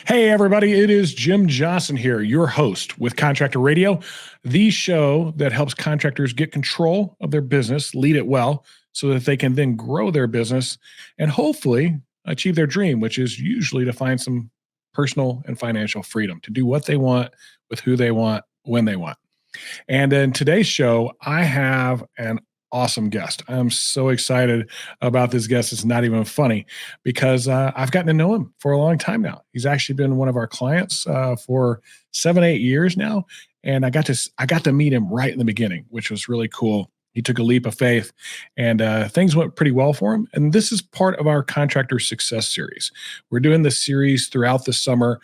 Hey, everybody, it is Jim Johnson here, your host with Contractor Radio, the show that helps contractors get control of their business, lead it well, so that they can then grow their business and hopefully achieve their dream, which is usually to find some personal and financial freedom to do what they want with who they want, when they want. And in today's show, I have an awesome guest. I'm so excited about this guest. It's not even funny because I've gotten to know him for a long time now. He's actually been one of our clients for 7-8 years now. And I got to meet him right in the beginning, which was really cool. He took a leap of faith and things went pretty well for him. And this is part of our Contractor Success Series. We're doing this series throughout the summer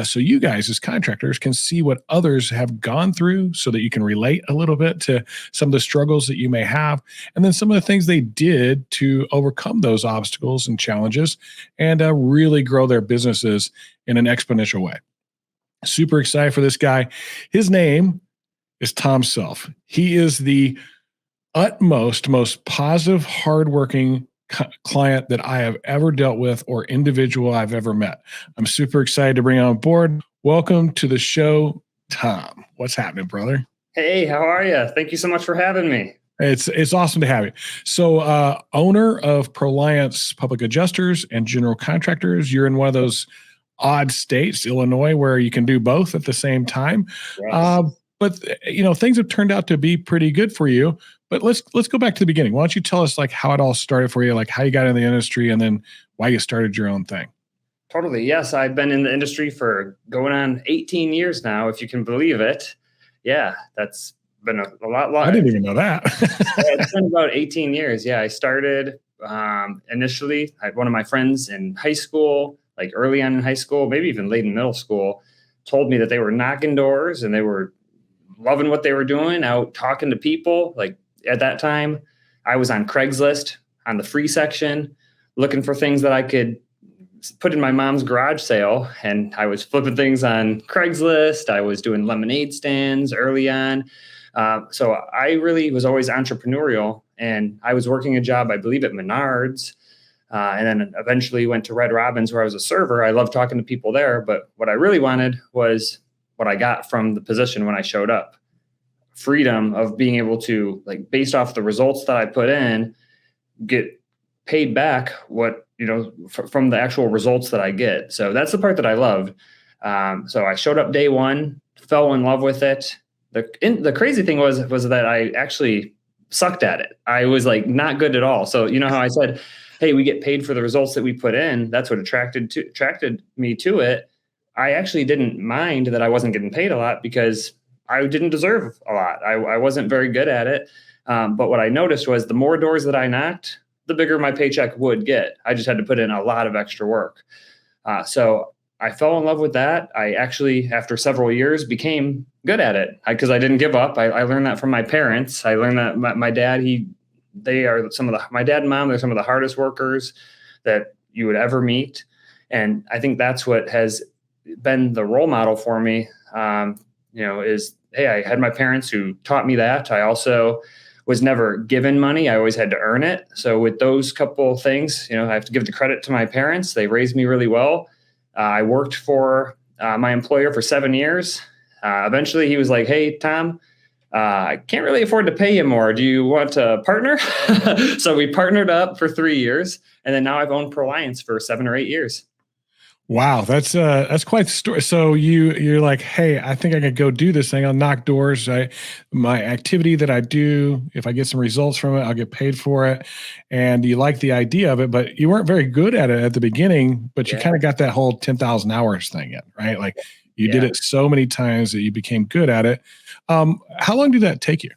so you guys as contractors can see what others have gone through so that you can relate a little bit to some of the struggles that you may have and then some of the things they did to overcome those obstacles and challenges and really grow their businesses in an exponential way. Super excited for this guy. His name is Tom Self. He is the most positive, hardworking client that I have ever dealt with or individual I've ever met. I'm super excited to bring on board. Welcome to the show, Tom. What's happening, brother? Hey, how are you? Thank you so much for having me. It's awesome to have you. So, owner of ProLiance Public Adjusters and General Contractors. You're in one of those odd states, Illinois, where you can do both at the same time. Yes. But things have turned out to be pretty good for you. But let's go back to the beginning. Why don't you tell us how it all started for you, how you got in the industry, and then why you started your own thing? Totally. Yes, I've been in the industry for going on 18 years now, if you can believe it. Yeah, that's been a lot longer. I didn't even know that. It's been about 18 years. Yeah, I started initially. I had one of my friends in high school, early on in high school, maybe even late in middle school, told me that they were knocking doors and they were loving what they were doing, out talking to people. At that time, I was on Craigslist on the free section, looking for things that I could put in my mom's garage sale. And I was flipping things on Craigslist. I was doing lemonade stands early on. So I really was always entrepreneurial. And I was working a job, I believe, at Menards. And then eventually went to Red Robin's where I was a server. I loved talking to people there. But what I really wanted was what I got from the position when I showed up. Freedom of being able to, based off the results that I put in, get paid back what, from the actual results that I get. So that's the part that I loved. So I showed up day one, fell in love with it. The crazy thing was that I actually sucked at it. I was not good at all. So how I said, hey, we get paid for the results that we put in. That's what attracted me to it. I actually didn't mind that I wasn't getting paid a lot because I didn't deserve a lot. I wasn't very good at it. But what I noticed was the more doors that I knocked, the bigger my paycheck would get. I just had to put in a lot of extra work. So I fell in love with that. I actually, after several years, became good at it because I didn't give up. I learned that from my parents. I learned that my dad, my dad and mom, they're some of the hardest workers that you would ever meet. And I think that's what has been the role model for me, is, hey, I had my parents who taught me that. I also was never given money. I always had to earn it. So with those couple of things, I have to give the credit to my parents. They raised me really well. I worked for my employer for 7 years. Eventually he was like, hey, Tom, I can't really afford to pay you more. Do you want to partner? So we partnered up for 3 years. And then now I've owned ProLiance for 7 or 8 years. Wow, that's quite the story. So you're like, hey, I think I could go do this thing. I'll knock doors. My activity that I do, if I get some results from it, I'll get paid for it. And you like the idea of it, but you weren't very good at it at the beginning. But you kind of got that whole 10,000 hours thing in, right? You did it so many times that you became good at it. How long did that take you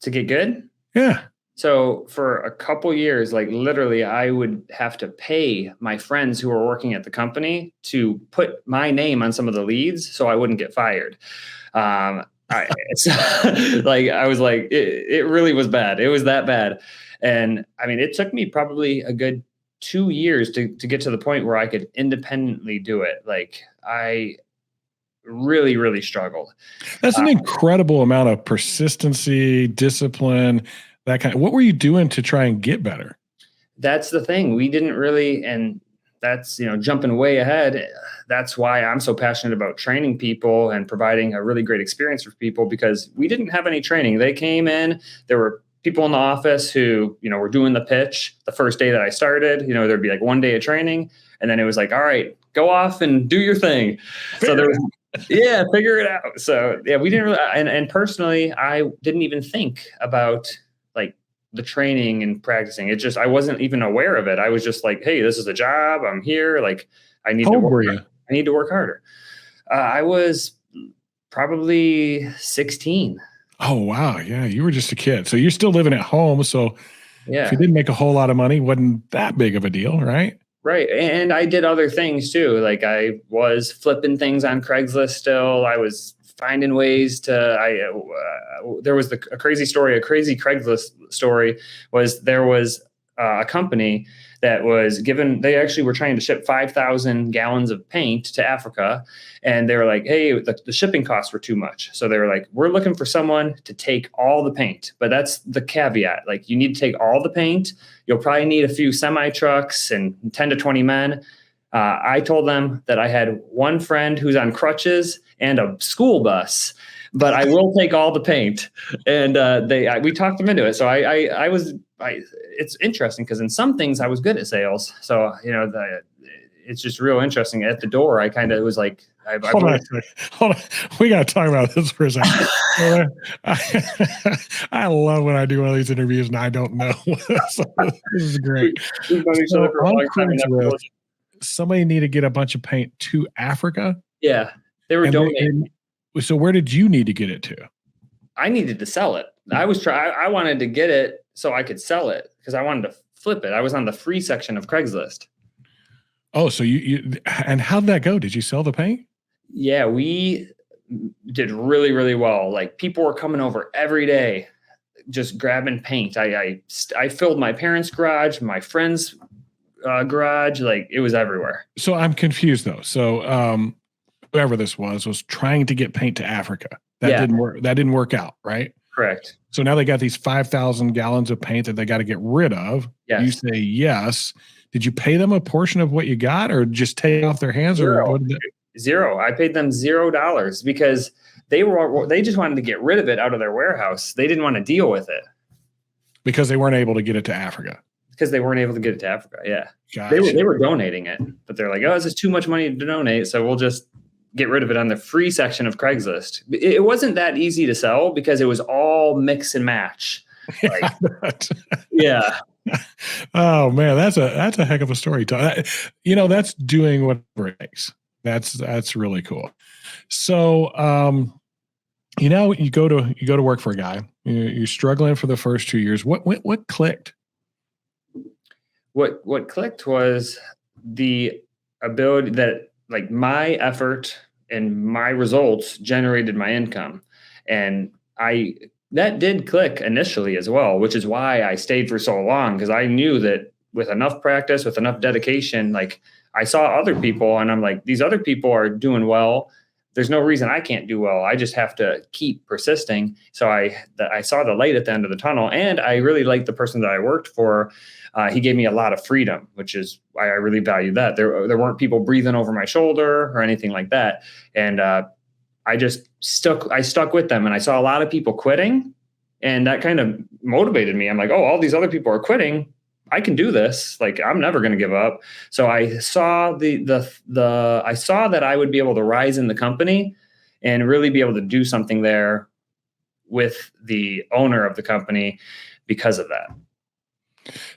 to get good? Yeah. So for a couple years, literally, I would have to pay my friends who were working at the company to put my name on some of the leads so I wouldn't get fired. I was like, it really was bad. It was that bad. And I mean, it took me probably a good 2 years to get to the point where I could independently do it. I really, really struggled. That's an incredible amount of persistency, discipline, that kind of. What were you doing to try and get better? That's the thing. We didn't really, and that's, jumping way ahead. That's why I'm so passionate about training people and providing a really great experience for people, because we didn't have any training. They came in, there were people in the office who, were doing the pitch the first day that I started. There'd be like 1 day of training, and then it was like, all right, go off and do your thing. So there was, figure it out. So we didn't really, and personally, I didn't even think about like the training and practicing. I wasn't even aware of it. I was just like, hey, this is a job. I'm here. Like I need to work harder. I was probably 16. Oh, wow. Yeah. You were just a kid. So you're still living at home. So if you didn't make a whole lot of money, wasn't that big of a deal, right? Right. And I did other things too. Like I was flipping things on Craigslist still. I was finding ways to, there was a crazy Craigslist story was there was a company that was they actually were trying to ship 5,000 gallons of paint to Africa. And they were like, hey, the shipping costs were too much. So they were like, we're looking for someone to take all the paint. But that's the caveat. Like you need to take all the paint. You'll probably need a few semi trucks and 10 to 20 men. I told them that I had one friend who's on crutches and a school bus, but I will take all the paint. And we talked them into it. So it's interesting because in some things I was good at sales. So, it's just real interesting. At the door, I kind of was like, Hold on. We got to talk about this for a second. I love when I do one of these interviews and I don't know. So this is great. So on Craigslist, somebody needed to get a bunch of paint to Africa. Yeah, they were donating. So where did you need to get it to? I needed to sell it. I wanted to get it so I could sell it because I wanted to flip it. I was on the free section of Craigslist. Oh, so and how'd that go? Did you sell the paint? Yeah, we did really, really well. Like people were coming over every day, just grabbing paint. I filled my parents' garage, my friend's garage. Like it was everywhere. So I'm confused though. So whoever this was trying to get paint to Africa. That didn't work. That didn't work out, right? Correct. So now they got these 5,000 gallons of paint that they got to get rid of. Yes. You say yes. Did you pay them a portion of what you got, or just take it off their hands? Zero. I paid them $0 because they just wanted to get rid of it out of their warehouse. They didn't want to deal with it because they weren't able to get it to Africa. Yeah. Gotcha. They were donating it, but they're like, oh, this is too much money to donate, so we'll just get rid of it on the free section of Craigslist. It wasn't that easy to sell because it was all mix and match. Like, yeah. Oh man, that's a heck of a story. That's doing whatever it takes. That's really cool. So, you go to work for a guy. You're struggling for the first 2 years. What clicked? What clicked was the ability that like my effort and my results generated my income, and that did click initially as well, which is why I stayed for so long, because I knew that with enough practice, with enough dedication, like I saw other people and I'm like, these other people are doing well. There's no reason I can't do well. I just have to keep persisting. So I saw the light at the end of the tunnel, and I really liked the person that I worked for. He gave me a lot of freedom, which is why I really value that. There weren't people breathing over my shoulder or anything like that. And I stuck with them, and I saw a lot of people quitting, and that kind of motivated me. I'm like, oh, all these other people are quitting. I can do this. Like, I'm never going to give up. So I saw I saw that I would be able to rise in the company and really be able to do something there with the owner of the company because of that.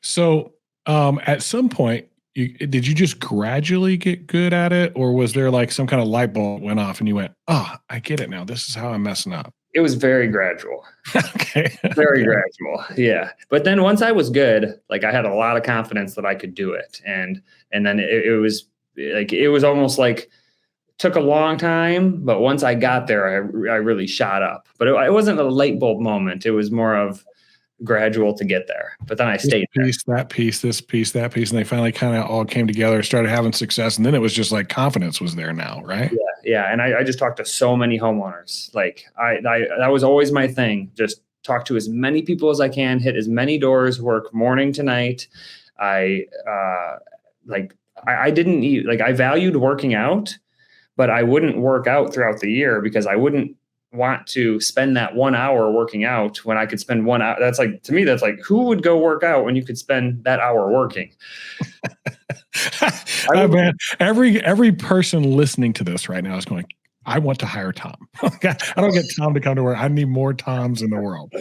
So at some point, did you just gradually get good at it, or was there like some kind of light bulb went off and you went, oh, I get it now. This is how I'm messing up. It was very gradual. Okay. Very gradual. Yeah. But then once I was good, like I had a lot of confidence that I could do it. And then it was like, it was almost like took a long time, but once I got there, I really shot up. But it wasn't a light bulb moment. It was more of gradual to get there. But then I stayed there. That piece, this piece, that piece. And they finally kind of all came together, started having success. And then it was just like confidence was there now, right? Yeah. And I just talked to so many homeowners. Like that was always my thing. Just talk to as many people as I can, hit as many doors, work morning to night. I didn't eat, like, I valued working out, but I wouldn't work out throughout the year because I wouldn't want to spend that 1 hour working out when I could spend 1 hour. That's like, to me, that's like, who would go work out when you could spend that hour working? Oh, man, every person listening to this right now is going, I want to hire Tom. I don't get Tom to come to work. I need more Toms in the world.